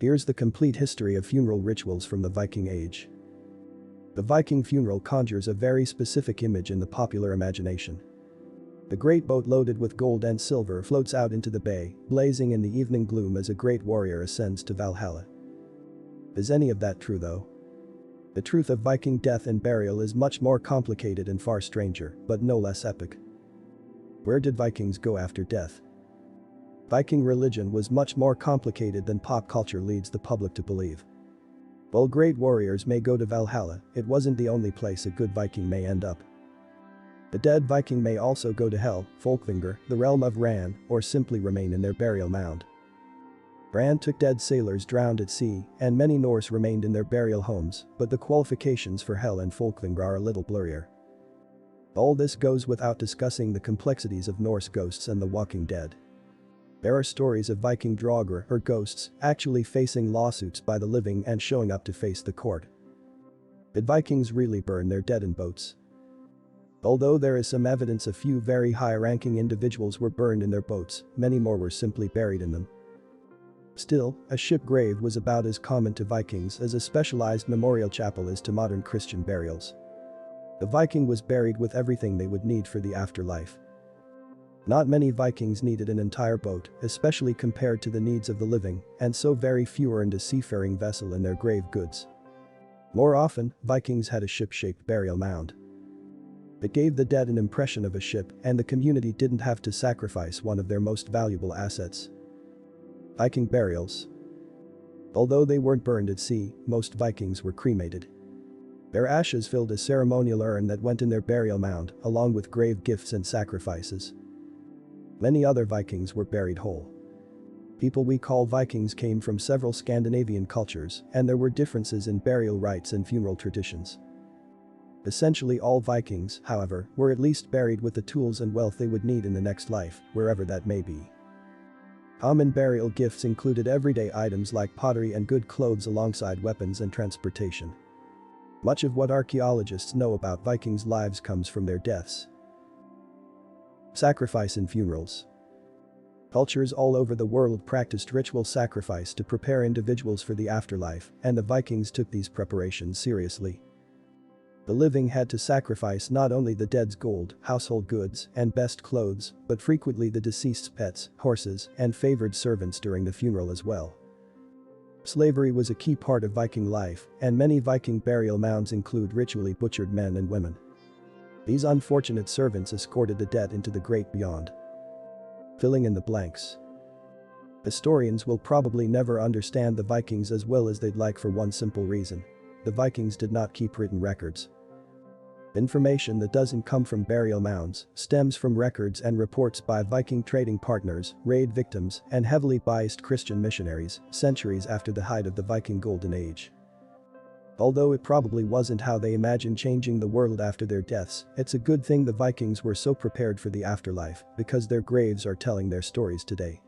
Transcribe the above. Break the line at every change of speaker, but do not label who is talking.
Here's the complete history of funeral rituals from the Viking Age. The Viking funeral conjures a very specific image in the popular imagination. The great boat loaded with gold and silver floats out into the bay, blazing in the evening gloom as a great warrior ascends to Valhalla. Is any of that true though? The truth of Viking death and burial is much more complicated and far stranger, but no less epic. Where did Vikings go after death? Viking religion was much more complicated than pop culture leads the public to believe. While great warriors may go to Valhalla, it wasn't the only place a good Viking may end up. The dead Viking may also go to Hell, Folkvangr, the realm of Ran, or simply remain in their burial mound. Ran took dead sailors drowned at sea, and many Norse remained in their burial homes, but the qualifications for Hell and Folkvangr are a little blurrier. All this goes without discussing the complexities of Norse ghosts and the Walking Dead. There are stories of Viking draugr, or ghosts, actually facing lawsuits by the living and showing up to face the court. Did Vikings really burn their dead in boats? Although there is some evidence a few very high-ranking individuals were burned in their boats, many more were simply buried in them. Still, a ship grave was about as common to Vikings as a specialized memorial chapel is to modern Christian burials. The Viking was buried with everything they would need for the afterlife. Not many Vikings needed an entire boat, especially compared to the needs of the living, and so very few earned a seafaring vessel in their grave goods. More often, Vikings had a ship-shaped burial mound. It gave the dead an impression of a ship, and the community didn't have to sacrifice one of their most valuable assets. Viking burials. Although they weren't burned at sea, most Vikings were cremated. Their ashes filled a ceremonial urn that went in their burial mound, along with grave gifts and sacrifices. Many other Vikings were buried whole. People we call Vikings came from several Scandinavian cultures, and there were differences in burial rites and funeral traditions. Essentially all Vikings, however, were at least buried with the tools and wealth they would need in the next life, wherever that may be. Common burial gifts included everyday items like pottery and good clothes alongside weapons and transportation. Much of what archaeologists know about Vikings' lives comes from their deaths. Sacrifice in funerals. Cultures all over the world practiced ritual sacrifice to prepare individuals for the afterlife, and the Vikings took these preparations seriously. The living had to sacrifice not only the dead's gold, household goods, and best clothes, but frequently the deceased's pets, horses, and favored servants during the funeral as well. Slavery was a key part of Viking life, and many Viking burial mounds include ritually butchered men and women. These unfortunate servants escorted the dead into the great beyond. Filling in the blanks. Historians will probably never understand the Vikings as well as they'd like for one simple reason. The Vikings did not keep written records. Information that doesn't come from burial mounds stems from records and reports by Viking trading partners, raid victims, and heavily biased Christian missionaries, centuries after the height of the Viking Golden Age. Although it probably wasn't how they imagined changing the world after their deaths, it's a good thing the Vikings were so prepared for the afterlife, because their graves are telling their stories today.